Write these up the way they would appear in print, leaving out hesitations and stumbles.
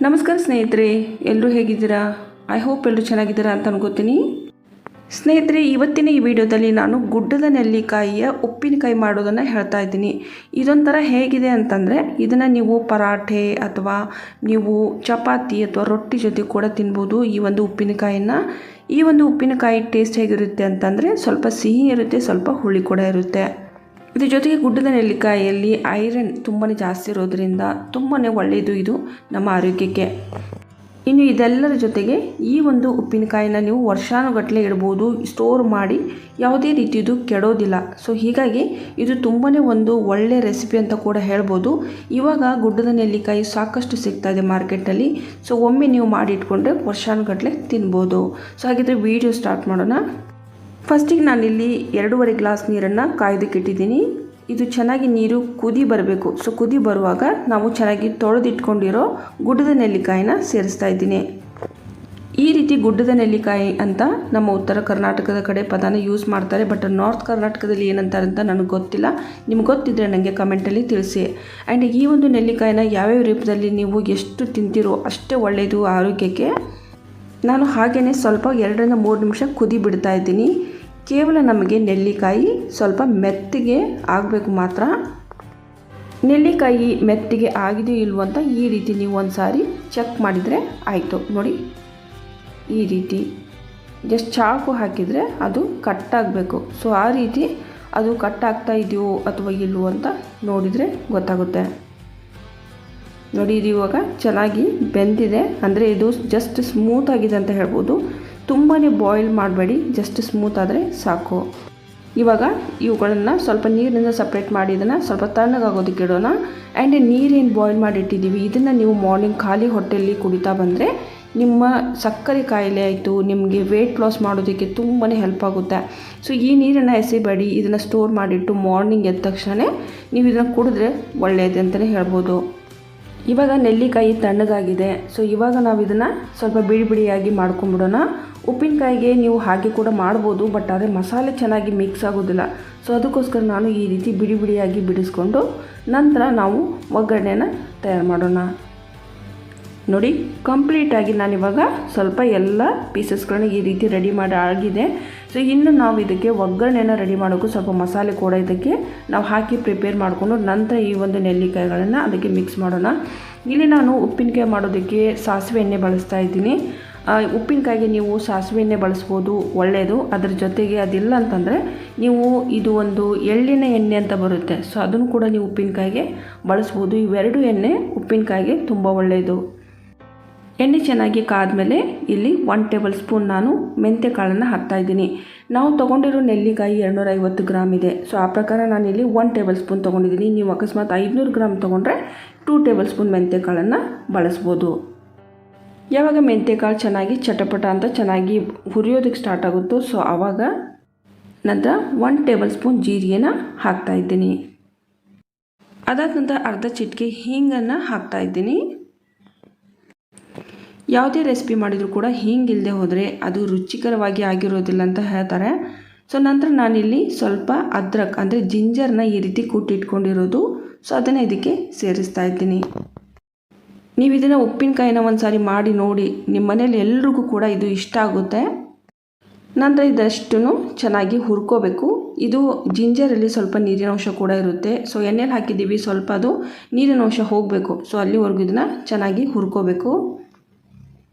ನಮಸ್ಕಾರ ಸ್ನೇಹಿತರೆ, ಎಲ್ಲರೂ ಹೇಗಿದ್ದೀರಾ? ಐ ಹೋಪ್ ಎಲ್ಲರೂ ಚೆನ್ನಾಗಿದ್ದೀರಾ ಅಂತ ಅನ್ಕೋತೀನಿ. ಸ್ನೇಹಿತರೆ, ಇವತ್ತಿನ ಈ ವಿಡಿಯೋದಲ್ಲಿ ನಾನು ಗುಡ್ಡದ ನೆಲ್ಲಿಕಾಯಿಯ ಉಪ್ಪಿನಕಾಯಿ ಮಾಡೋದನ್ನು ಹೇಳ್ತಾ ಇದ್ದೀನಿ. ಇದೊಂಥರ ಹೇಗಿದೆ ಅಂತಂದರೆ, ಇದನ್ನು ನೀವು ಪರಾಠೆ ಅಥವಾ ನೀವು ಚಪಾತಿ ಅಥವಾ ರೊಟ್ಟಿ ಜೊತೆ ಕೂಡ ತಿನ್ಬೋದು. ಈ ಒಂದು ಉಪ್ಪಿನಕಾಯಿನ ಉಪ್ಪಿನಕಾಯಿ ಟೇಸ್ಟ್ ಹೇಗಿರುತ್ತೆ ಅಂತಂದರೆ, ಸ್ವಲ್ಪ ಸಿಹಿ ಇರುತ್ತೆ, ಸ್ವಲ್ಪ ಹುಳಿ ಕೂಡ ಇರುತ್ತೆ. ಇದ್ರ ಜೊತೆಗೆ ಗುಡ್ಡದ ನೆಲ್ಲಿಕಾಯಿಯಲ್ಲಿ ಐರನ್ ತುಂಬಾ ಜಾಸ್ತಿ ಇರೋದ್ರಿಂದ ತುಂಬಾ ಒಳ್ಳೆಯದು ಇದು ನಮ್ಮ ಆರೋಗ್ಯಕ್ಕೆ. ಇನ್ನು ಇದೆಲ್ಲರ ಜೊತೆಗೆ ಈ ಒಂದು ಉಪ್ಪಿನಕಾಯಿನ ನೀವು ವರ್ಷಾನುಗಟ್ಟಲೆ ಇಡ್ಬೋದು, ಸ್ಟೋರ್ ಮಾಡಿ ಯಾವುದೇ ರೀತಿಯದು ಕೆಡೋದಿಲ್ಲ. ಸೊ ಹೀಗಾಗಿ ಇದು ತುಂಬಾ ಒಂದು ಒಳ್ಳೆಯ ರೆಸಿಪಿ ಅಂತ ಕೂಡ ಹೇಳ್ಬೋದು. ಇವಾಗ ಗುಡ್ಡದ ನೆಲ್ಲಿಕಾಯಿ ಸಾಕಷ್ಟು ಸಿಗ್ತಾ ಇದೆ ಮಾರ್ಕೆಟಲ್ಲಿ. ಸೊ ಒಮ್ಮೆ ನೀವು ಮಾಡಿ ಇಟ್ಕೊಂಡ್ರೆ ವರ್ಷಾನುಗಟ್ಟಲೆ ತಿನ್ಬೋದು. ಸೊ ಹಾಗಿದ್ರೆ ವಿಡಿಯೋ ಸ್ಟಾರ್ಟ್ ಮಾಡೋಣ. ಫಸ್ಟಿಗೆ ನಾನಿಲ್ಲಿ 2.5 ಗ್ಲಾಸ್ ನೀರನ್ನು ಕಾಯ್ದಕ್ಕೆ ಇಟ್ಟಿದ್ದೀನಿ. ಇದು ಚೆನ್ನಾಗಿ ನೀರು ಕುದಿ ಬರಬೇಕು. ಸೊ ಕುದಿ ಬರುವಾಗ ನಾವು ಚೆನ್ನಾಗಿ ತೊಳೆದಿಟ್ಕೊಂಡಿರೋ ಗುಡ್ಡದ ನೆಲ್ಲಿಕಾಯಿನ ಸೇರಿಸ್ತಾ ಇದ್ದೀನಿ. ಈ ರೀತಿ ಗುಡ್ಡದ ನೆಲ್ಲಿಕಾಯಿ ಅಂತ ನಮ್ಮ ಉತ್ತರ ಕರ್ನಾಟಕದ ಕಡೆ ಪದಾನ ಯೂಸ್ ಮಾಡ್ತಾರೆ. ಬಟ್ ನಾರ್ತ್ ಕರ್ನಾಟಕದಲ್ಲಿ ಏನಂತಾರೆ ಅಂತ ನನಗೆ ಗೊತ್ತಿಲ್ಲ. ನಿಮ್ಗೆ ಗೊತ್ತಿದ್ದರೆ ನನಗೆ ಕಮೆಂಟಲ್ಲಿ ತಿಳಿಸಿ. ಆ್ಯಂಡ್ ಈ ಒಂದು ನೆಲ್ಲಿಕಾಯಿನ ಯಾವ್ಯಾವ ರೂಪದಲ್ಲಿ ನೀವು ಎಷ್ಟು ತಿಂತೀರೋ ಅಷ್ಟೇ ಒಳ್ಳೆಯದು ಆರೋಗ್ಯಕ್ಕೆ. ನಾನು ಹಾಗೆಯೇ ಸ್ವಲ್ಪ 2 ರಿಂದ 3 ನಿಮಿಷ ಕುದಿ ಬಿಡ್ತಾ ಇದ್ದೀನಿ. ಕೇವಲ ನಮಗೆ ನೆಲ್ಲಿಕಾಯಿ ಸ್ವಲ್ಪ ಮೆತ್ತಗೆ ಆಗಬೇಕು ಮಾತ್ರ. ನೆಲ್ಲಿಕಾಯಿ ಮೆತ್ತಗೆ ಆಗಿದೆಯೋ ಇಲ್ವೋ ಅಂತ ಈ ರೀತಿ ನೀವು ಒಂದು ಸಾರಿ ಚೆಕ್ ಮಾಡಿದರೆ ಆಯಿತು. ನೋಡಿ, ಈ ರೀತಿ ಜಸ್ಟ್ ಚಾಕು ಹಾಕಿದರೆ ಅದು ಕಟ್ಟಾಗಬೇಕು. ಸೊ ಆ ರೀತಿ ಅದು ಕಟ್ಟಾಗ್ತಾ ಇದೆಯೋ ಅಥವಾ ಇಲ್ವೋ ಅಂತ ನೋಡಿದರೆ ಗೊತ್ತಾಗುತ್ತೆ. ನೋಡಿ, ಇದು ಇವಾಗ ಚೆನ್ನಾಗಿ ಬೆಂದಿದೆ, ಅಂದರೆ ಇದು ಜಸ್ಟ್ ಸ್ಮೂತ್ ಆಗಿದೆ ಅಂತ ಹೇಳ್ಬೋದು. ತುಂಬಾ ಬಾಯ್ಲ್ ಮಾಡಬೇಡಿ, ಜಸ್ಟ್ ಸ್ಮೂತ್ ಆದರೆ ಸಾಕು. ಇವಾಗ ಇವುಗಳನ್ನು ಸ್ವಲ್ಪ ನೀರಿನಿಂದ ಸಪ್ರೇಟ್ ಮಾಡಿ ಇದನ್ನು ಸ್ವಲ್ಪ ತಣ್ಣಗಾಗೋದಕ್ಕೆ ಇಡೋಣ. ಆ್ಯಂಡ್ ನೀರೇನು ಬಾಯ್ಲ್ ಮಾಡಿಟ್ಟಿದ್ದೀವಿ ಇದನ್ನು ನೀವು ಮಾರ್ನಿಂಗ್ ಖಾಲಿ ಹೊಟ್ಟೆಯಲ್ಲಿ ಕುಡಿತಾ ಬಂದರೆ ನಿಮ್ಮ ಸಕ್ಕರೆ ಕಾಯಿಲೆ ಆಯಿತು, ನಿಮಗೆ ವೆಯ್ಟ್ ಲಾಸ್ ಮಾಡೋದಕ್ಕೆ ತುಂಬಾ ಹೆಲ್ಪ್ ಆಗುತ್ತೆ. ಸೊ ಈ ನೀರನ್ನು ಎಸಿಬೇಡಿ, ಇದನ್ನು ಸ್ಟೋರ್ ಮಾಡಿಟ್ಟು ಮಾರ್ನಿಂಗ್ ಎದ್ದ ತಕ್ಷಣ ನೀವು ಇದನ್ನು ಕುಡಿದ್ರೆ ಒಳ್ಳೆಯದು ಅಂತಲೇ ಹೇಳ್ಬೋದು. ಇವಾಗ ನೆಲ್ಲಿಕಾಯಿ ತಣ್ಣಗಾಗಿದೆ. ಸೊ ಇವಾಗ ನಾವು ಇದನ್ನು ಸ್ವಲ್ಪ ಬಿಡಿ ಬಿಡಿಯಾಗಿ ಮಾಡ್ಕೊಂಬಿಡೋಣ. ಉಪ್ಪಿನಕಾಯಿಗೆ ನೀವು ಹಾಗೆ ಕೂಡ ಮಾಡ್ಬೋದು, ಬಟ್ ಆದರೆ ಮಸಾಲೆ ಚೆನ್ನಾಗಿ ಮಿಕ್ಸ್ ಆಗೋದಿಲ್ಲ. ಸೊ ಅದಕ್ಕೋಸ್ಕರ ನಾನು ಈ ರೀತಿ ಬಿಡಿ ಬಿಡಿಯಾಗಿ ಬಿಡಿಸ್ಕೊಂಡು ನಂತರ ನಾವು ಒಗ್ಗರಣೆನ ತಯಾರು ಮಾಡೋಣ. ನೋಡಿ, ಕಂಪ್ಲೀಟಾಗಿ ನಾನಿವಾಗ ಸ್ವಲ್ಪ ಎಲ್ಲ ಪೀಸಸ್ಗಳನ್ನ ಈ ರೀತಿ ರೆಡಿ ಮಾಡಿ ಆಗಿದೆ. ಸೊ ಇನ್ನು ನಾವು ಇದಕ್ಕೆ ಒಗ್ಗರಣೆನ ರೆಡಿ ಮಾಡೋಕ್ಕೂ ಸ್ವಲ್ಪ ಮಸಾಲೆ ಕೂಡ ಇದಕ್ಕೆ ನಾವು ಹಾಕಿ ಪ್ರಿಪೇರ್ ಮಾಡಿಕೊಂಡು ನಂತರ ಈ ಒಂದು ನೆಲ್ಲಿಕಾಯಿಗಳನ್ನು ಅದಕ್ಕೆ ಮಿಕ್ಸ್ ಮಾಡೋಣ. ಇಲ್ಲಿ ನಾನು ಉಪ್ಪಿನಕಾಯಿ ಮಾಡೋದಕ್ಕೆ ಸಾಸಿವೆ ಎಣ್ಣೆ ಬಳಸ್ತಾ ಇದ್ದೀನಿ. ಉಪ್ಪಿನಕಾಯಿಗೆ ನೀವು ಸಾಸಿವೆ ಎಣ್ಣೆ ಬಳಸ್ಬೋದು, ಒಳ್ಳೆಯದು. ಅದರ ಜೊತೆಗೆ ಅದಿಲ್ಲ ಅಂತಂದರೆ ನೀವು ಇದು ಒಂದು ಎಳ್ಳಿನ ಎಣ್ಣೆ ಅಂತ ಬರುತ್ತೆ. ಸೊ ಅದನ್ನು ಕೂಡ ನೀವು ಉಪ್ಪಿನಕಾಯಿಗೆ ಬಳಸ್ಬೋದು. ಇವೆರಡು ಎಣ್ಣೆ ಉಪ್ಪಿನಕಾಯಿಗೆ ತುಂಬ ಒಳ್ಳೆಯದು. ಎಣ್ಣೆ ಚೆನ್ನಾಗಿ ಕಾದ್ಮೇಲೆ ಇಲ್ಲಿ 1 ಟೇಬಲ್ ಸ್ಪೂನ್ ನಾನು ಮೆಂತ್ಯ ಕಾಳನ್ನು ಹಾಕ್ತಾಯಿದ್ದೀನಿ. ನಾವು ತೊಗೊಂಡಿರೋ ನೆಲ್ಲಿಕಾಯಿ 250 ಗ್ರಾಮ್ ಇದೆ. ಸೊ ಆ ಪ್ರಕಾರ ನಾನಿಲ್ಲಿ 1 ಟೇಬಲ್ ಸ್ಪೂನ್ ತೊಗೊಂಡಿದ್ದೀನಿ. ನೀವು ಅಕಸ್ಮಾತ್ 500 ಗ್ರಾಮ್ ತೊಗೊಂಡ್ರೆ 2 ಟೇಬಲ್ ಸ್ಪೂನ್ ಮೆಂತ್ಯ ಕಾಳನ್ನು ಬಳಸ್ಬೋದು. ಯಾವಾಗ ಮೆಂತ್ಯ ಕಾಳು ಚೆನ್ನಾಗಿ ಚಟಪಟ ಅಂತ ಚೆನ್ನಾಗಿ ಹುರಿಯೋದಕ್ಕೆ ಸ್ಟಾರ್ಟ್ ಆಗುತ್ತೋ ಸೊ ಆವಾಗ ನಂತರ 1 ಟೇಬಲ್ ಸ್ಪೂನ್ ಜೀರಿಗೆನ ಹಾಕ್ತಾಯಿದ್ದೀನಿ. ಅದಾದ ನಂತರ ಅರ್ಧ ಚಿಟಿಕೆ ಹೀಂಗನ್ನು ಹಾಕ್ತಾಯಿದ್ದೀನಿ. ಯಾವುದೇ ರೆಸಿಪಿ ಮಾಡಿದರೂ ಕೂಡ ಹೀಂಗಿಲ್ಲದೆ ಹೋದರೆ ಅದು ರುಚಿಕರವಾಗಿ ಆಗಿರೋದಿಲ್ಲ ಅಂತ ಹೇಳ್ತಾರೆ. ಸೊ ನಂತರ ನಾನಿಲ್ಲಿ ಸ್ವಲ್ಪ ಅದ್ರಕ್ ಅಂದರೆ ಜಿಂಜರ್ನ ಈ ರೀತಿ ಕುಟ್ಟಿಟ್ಕೊಂಡಿರೋದು, ಸೊ ಅದನ್ನು ಇದಕ್ಕೆ ಸೇರಿಸ್ತಾ ಇದ್ದೀನಿ. ನೀವು ಇದನ್ನು ಉಪ್ಪಿನಕಾಯಿನ ಒಂದು ಸಾರಿ ಮಾಡಿ ನೋಡಿ, ನಿಮ್ಮ ಮನೇಲಿ ಎಲ್ರಿಗೂ ಕೂಡ ಇದು ಇಷ್ಟ ಆಗುತ್ತೆ. ನಂತರ ಇದಷ್ಟು ಚೆನ್ನಾಗಿ ಹುರ್ಕೋಬೇಕು. ಇದು ಜಿಂಜರಲ್ಲಿ ಸ್ವಲ್ಪ ನೀರಿನ ಅಂಶ ಕೂಡ ಇರುತ್ತೆ. ಸೊ ಎಣ್ಣೆಲಿ ಹಾಕಿದ್ದೀವಿ, ಸ್ವಲ್ಪ ಅದು ನೀರಿನ ಅಂಶ ಹೋಗಬೇಕು. ಸೊ ಅಲ್ಲಿವರೆಗೂ ಇದನ್ನು ಚೆನ್ನಾಗಿ ಹುರ್ಕೋಬೇಕು.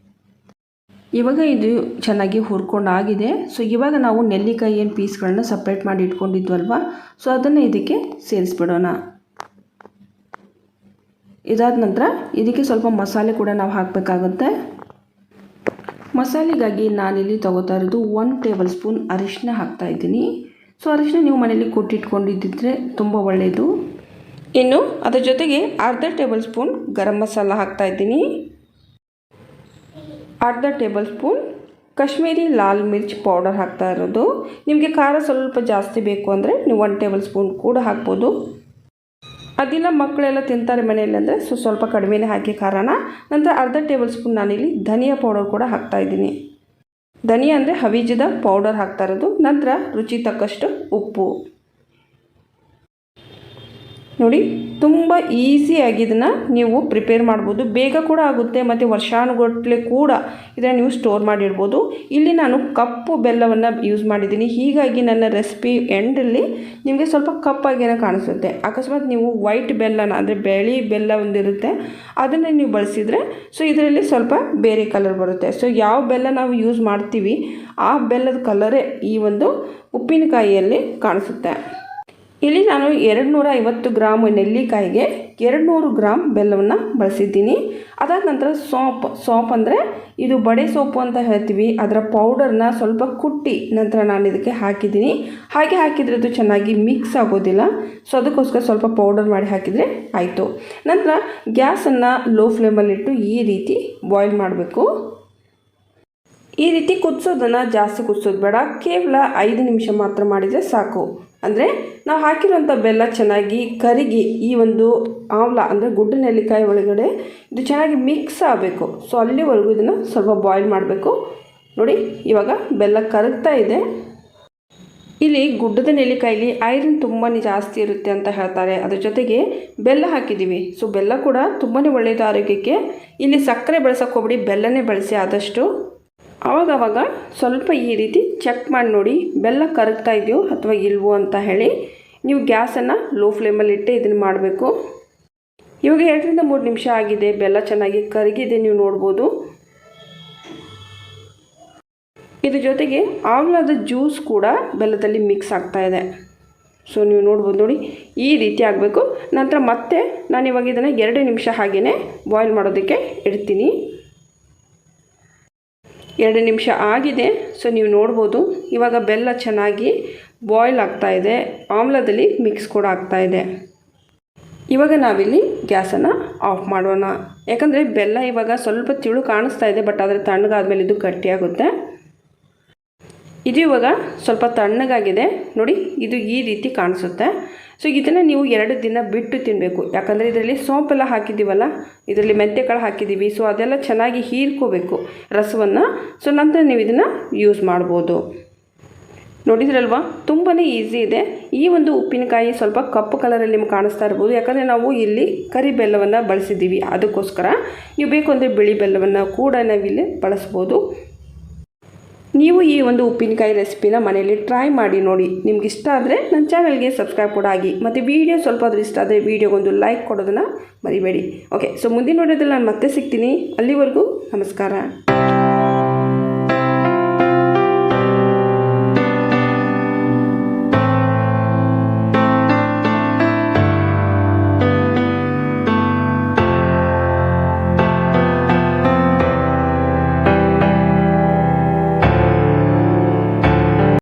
ಇವಾಗ ಇದು ಚೆನ್ನಾಗಿ ಹುರ್ಕೊಂಡಾಗಿದೆ. ಸೊ ಇವಾಗ ನಾವು ನೆಲ್ಲಿಕಾಯಿ ಏನು ಪೀಸ್ಗಳನ್ನ ಸಪ್ರೇಟ್ ಮಾಡಿ ಇಟ್ಕೊಂಡಿದ್ವಲ್ವ, ಸೊ ಅದನ್ನು ಇದಕ್ಕೆ ಸೇರಿಸ್ಬಿಡೋಣ. ಇದಾದ ನಂತರ ಇದಕ್ಕೆ ಸ್ವಲ್ಪ ಮಸಾಲೆ ಕೂಡ ನಾವು ಹಾಕಬೇಕಾಗುತ್ತೆ. ಮಸಾಲೆಗಾಗಿ ನಾನಿಲ್ಲಿ ತೊಗೋತಾ ಇರೋದು 1 ಟೇಬಲ್ ಸ್ಪೂನ್ ಅರಿಶಿನ ಹಾಕ್ತಾಯಿದ್ದೀನಿ. ಸೊ ಅರಿಶಿನ ನೀವು ಮನೇಲಿ ಕೊಟ್ಟಿಟ್ಕೊಂಡಿದ್ದರೆ ತುಂಬ ಒಳ್ಳೆಯದು. ಇನ್ನು ಅದರ ಜೊತೆಗೆ ಅರ್ಧ ಟೇಬಲ್ ಸ್ಪೂನ್ ಗರಂ ಮಸಾಲ ಹಾಕ್ತಾಯಿದ್ದೀನಿ. ಅರ್ಧ ಟೇಬಲ್ ಸ್ಪೂನ್ ಕಾಶ್ಮೀರಿ ಲಾಲ್ ಮಿರ್ಚ್ ಪೌಡರ್ ಹಾಕ್ತಾ ಇರೋದು. ನಿಮಗೆ ಖಾರ ಸ್ವಲ್ಪ ಜಾಸ್ತಿ ಬೇಕು ಅಂದರೆ ನೀವು 1 ಟೇಬಲ್ ಸ್ಪೂನ್ ಕೂಡ ಹಾಕ್ಬೋದು. ಅದಿಲ್ಲ ಮಕ್ಕಳೆಲ್ಲ ತಿಂತಾರೆ ಮನೆಯಲ್ಲಿ ಅಂದರೆ ಸೊ ಸ್ವಲ್ಪ ಕಡಿಮೆನೇ ಹಾಕಿ ಖಾರನ. ನಂತರ ಅರ್ಧ ಟೇಬಲ್ ಸ್ಪೂನ್ ನಾನಿಲ್ಲಿ ಧನಿಯಾ ಪೌಡರ್ ಕೂಡ ಹಾಕ್ತಾಯಿದ್ದೀನಿ. ಧನಿಯಾ ಅಂದರೆ ಹವಿಜದ ಪೌಡರ್ ಹಾಕ್ತಾ ಇರೋದು. ನಂತರ ರುಚಿ ತಕ್ಕಷ್ಟು ಉಪ್ಪು. ನೋಡಿ ತುಂಬ ಈಸಿಯಾಗಿ ಇದನ್ನು ನೀವು ಪ್ರಿಪೇರ್ ಮಾಡ್ಬೋದು, ಬೇಗ ಕೂಡ ಆಗುತ್ತೆ ಮತ್ತು ವರ್ಷಾನುಗಟ್ಟಲೆ ಕೂಡ ಇದನ್ನು ನೀವು ಸ್ಟೋರ್ ಮಾಡಿಡ್ಬೋದು. ಇಲ್ಲಿ ನಾನು ಕಪ್ಪು ಬೆಲ್ಲವನ್ನು ಯೂಸ್ ಮಾಡಿದ್ದೀನಿ, ಹೀಗಾಗಿ ನನ್ನ ರೆಸಿಪಿ ಎಂಡಲ್ಲಿ ನಿಮಗೆ ಸ್ವಲ್ಪ ಕಪ್ಪಾಗೇನೋ ಕಾಣಿಸುತ್ತೆ. ಅಕಸ್ಮಾತ್ ನೀವು ವೈಟ್ ಬೆಲ್ಲನ ಅಂದರೆ ಬಿಳಿ ಬೆಲ್ಲ ಒಂದಿರುತ್ತೆ ಅದನ್ನು ನೀವು ಬಳಸಿದರೆ ಸೊ ಇದರಲ್ಲಿ ಸ್ವಲ್ಪ ಬೇರೆ ಕಲರ್ ಬರುತ್ತೆ. ಸೊ ಯಾವ ಬೆಲ್ಲ ನಾವು ಯೂಸ್ ಮಾಡ್ತೀವಿ ಆ ಬೆಲ್ಲದ ಕಲರೇ ಈ ಒಂದು ಉಪ್ಪಿನಕಾಯಿಯಲ್ಲಿ ಕಾಣಿಸುತ್ತೆ. ಇಲ್ಲಿ ನಾನು 250 ಗ್ರಾಮ್ ನೆಲ್ಲಿಕಾಯಿಗೆ 200 ಗ್ರಾಮ್ ಬೆಲ್ಲವನ್ನು ಬಳಸಿದ್ದೀನಿ. ಅದಾದ ನಂತರ ಸೋಂಪು ಅಂದರೆ ಇದು ಬಡೆ ಸೊಪ್ಪು ಅಂತ ಹೇಳ್ತೀವಿ, ಅದರ ಪೌಡರ್ನ ಸ್ವಲ್ಪ ಕುಟ್ಟಿ ನಂತರ ನಾನು ಇದಕ್ಕೆ ಹಾಕಿದ್ದೀನಿ. ಹಾಗೆ ಹಾಕಿದರೆ ಅದು ಚೆನ್ನಾಗಿ ಮಿಕ್ಸ್ ಆಗೋದಿಲ್ಲ, ಸೊ ಅದಕ್ಕೋಸ್ಕರ ಸ್ವಲ್ಪ ಪೌಡರ್ ಮಾಡಿ ಹಾಕಿದರೆ ಆಯಿತು. ನಂತರ ಗ್ಯಾಸನ್ನು ಲೋ ಫ್ಲೇಮಲ್ಲಿಟ್ಟು ಈ ರೀತಿ ಬಾಯ್ಲ್ ಮಾಡಬೇಕು. ಈ ರೀತಿ ಕುದಿಸೋದನ್ನು ಜಾಸ್ತಿ ಕುದಿಸೋದು ಬೇಡ, ಕೇವಲ 5 ನಿಮಿಷ ಮಾತ್ರ ಮಾಡಿದರೆ ಸಾಕು. ಅಂದರೆ ನಾವು ಹಾಕಿರುವಂಥ ಬೆಲ್ಲ ಚೆನ್ನಾಗಿ ಕರಗಿ ಈ ಒಂದು ಆಮ್ಲ ಅಂದರೆ ಗುಡ್ಡ ನೆಲ್ಲಿಕಾಯಿ ಒಳಗಡೆ ಇದು ಚೆನ್ನಾಗಿ ಮಿಕ್ಸ್ ಆಗಬೇಕು. ಸೊ ಅಲ್ಲಿವರೆಗೂ ಇದನ್ನು ಸ್ವಲ್ಪ ಬಾಯ್ಲ್ ಮಾಡಬೇಕು. ನೋಡಿ ಇವಾಗ ಬೆಲ್ಲ ಕರಗ್ತಾ ಇದೆ. ಇಲ್ಲಿ ಗುಡ್ಡದ ನೆಲ್ಲಿಕಾಯಲ್ಲಿ ಐರನ್ ತುಂಬಾ ಜಾಸ್ತಿ ಇರುತ್ತೆ ಅಂತ ಹೇಳ್ತಾರೆ, ಅದ್ರ ಜೊತೆಗೆ ಬೆಲ್ಲ ಹಾಕಿದ್ದೀವಿ. ಸೊ ಬೆಲ್ಲ ಕೂಡ ತುಂಬಾ ಒಳ್ಳೆಯದು ಆರೋಗ್ಯಕ್ಕೆ. ಇಲ್ಲಿ ಸಕ್ಕರೆ ಬಳಸೋಕೆ ಹೋಗ್ಬಿಡಿ, ಬೆಲ್ಲನೇ ಬಳಸಿ ಆದಷ್ಟು. ಆವಾಗವಾಗ ಸ್ವಲ್ಪ ಈ ರೀತಿ ಚೆಕ್ ಮಾಡಿ ನೋಡಿ ಬೆಲ್ಲ ಕರಗ್ತಾ ಇದೆಯೋ ಅಥವಾ ಇಲ್ವೋ ಅಂತ ಹೇಳಿ. ನೀವು ಗ್ಯಾಸನ್ನು ಲೋ ಫ್ಲೇಮಲ್ಲಿ ಇಟ್ಟೆ ಇದನ್ನು ಮಾಡಬೇಕು. ಇವಾಗ 2 ರಿಂದ 3 ನಿಮಿಷ ಆಗಿದೆ, ಬೆಲ್ಲ ಚೆನ್ನಾಗಿ ಕರಗಿದೆ, ನೀವು ನೋಡ್ಬೋದು. ಇದ್ರ ಜೊತೆಗೆ ಆಮ್ಲದ ಜ್ಯೂಸ್ ಕೂಡ ಬೆಲ್ಲದಲ್ಲಿ ಮಿಕ್ಸ್ ಆಗ್ತಾ ಇದೆ. ಸೊ ನೀವು ನೋಡ್ಬೋದು, ನೋಡಿ ಈ ರೀತಿ ಆಗಬೇಕು. ನಂತರ ಮತ್ತೆ ನಾನು ಇವಾಗ ಇದನ್ನು 2 ನಿಮಿಷ ಹಾಗೆಯೇ ಬಾಯ್ಲ್ ಮಾಡೋದಕ್ಕೆ ಇಡ್ತೀನಿ. 2 ನಿಮಿಷ ಆಗಿದೆ. ಸೊ ನೀವು ನೋಡ್ಬೋದು ಇವಾಗ ಬೆಲ್ಲ ಚೆನ್ನಾಗಿ ಬಾಯ್ಲ್ ಆಗ್ತಾ ಇದೆ, ಆಮ್ಲದಲ್ಲಿ ಮಿಕ್ಸ್ ಕೂಡ ಆಗ್ತಾ ಇದೆ. ಇವಾಗ ನಾವಿಲ್ಲಿ ಗ್ಯಾಸನ್ನು ಆಫ್ ಮಾಡೋಣ, ಯಾಕಂದರೆ ಬೆಲ್ಲ ಇವಾಗ ಸ್ವಲ್ಪ ತಿಳು ಕಾಣಿಸ್ತಾ ಇದೆ, ಬಟ್ ಆದರೆ ತಣ್ಣಗಾದ್ಮೇಲೆ ಇದು ಗಟ್ಟಿಯಾಗುತ್ತೆ. ಇದು ಇವಾಗ ಸ್ವಲ್ಪ ತಣ್ಣಗಾಗಿದೆ, ನೋಡಿ ಇದು ಈ ರೀತಿ ಕಾಣಿಸುತ್ತೆ. ಸೊ ಇದನ್ನು ನೀವು 2 ದಿನ ಬಿಟ್ಟು ತಿನ್ನಬೇಕು, ಯಾಕಂದರೆ ಇದರಲ್ಲಿ ಸೋಂಪೆಲ್ಲ ಹಾಕಿದ್ದೀವಲ್ಲ, ಇದರಲ್ಲಿ ಮೆಂತ್ಯಕಾಳು ಹಾಕಿದ್ದೀವಿ. ಸೊ ಅದೆಲ್ಲ ಚೆನ್ನಾಗಿ ಹೀರ್ಕೋಬೇಕು ರಸವನ್ನು. ಸೊ ನಂತರ ನೀವು ಇದನ್ನು ಯೂಸ್ ಮಾಡ್ಬೋದು. ನೋಡಿದ್ರಲ್ವಾ, ತುಂಬಾ ಈಸಿ ಇದೆ. ಈ ಒಂದು ಉಪ್ಪಿನಕಾಯಿ ಸ್ವಲ್ಪ ಕಪ್ಪು ಕಲರಲ್ಲಿ ನಿಮ್ಗೆ ಕಾಣಿಸ್ತಾ ಇರ್ಬೋದು, ಯಾಕಂದರೆ ನಾವು ಇಲ್ಲಿ ಕರಿ ಬೆಲ್ಲವನ್ನು ಬಳಸಿದ್ದೀವಿ, ಅದಕ್ಕೋಸ್ಕರ. ನೀವು ಬೇಕು ಅಂದರೆ ಬಿಳಿ ಬೆಲ್ಲವನ್ನು ಕೂಡ ನಾವಿಲ್ಲಿ ಬಳಸ್ಬೋದು. ನೀವು ಈ ಒಂದು ಉಪ್ಪಿನಕಾಯಿ ರೆಸಿಪಿನ ಮನೆಯಲ್ಲಿ ಟ್ರೈ ಮಾಡಿ ನೋಡಿ. ನಿಮ್ಗೆ ಇಷ್ಟ ಆದರೆ ನನ್ನ ಚಾನಲ್ಗೆ ಸಬ್ಸ್ಕ್ರೈಬ್ ಕೂಡ ಆಗಿ, ಮತ್ತು ವಿಡಿಯೋ ಸ್ವಲ್ಪ ಆದರೂ ಇಷ್ಟ ಆದರೆ ವಿಡಿಯೋಗೊಂದು ಲೈಕ್ ಕೊಡೋದನ್ನು ಮರಿಬೇಡಿ. ಓಕೆ, ಸೊ ಮುಂದಿನ ವಿಡಿಯೋದಲ್ಲಿ ನಾನು ಮತ್ತೆ ಸಿಗ್ತೀನಿ. ಅಲ್ಲಿವರೆಗೂ ನಮಸ್ಕಾರ.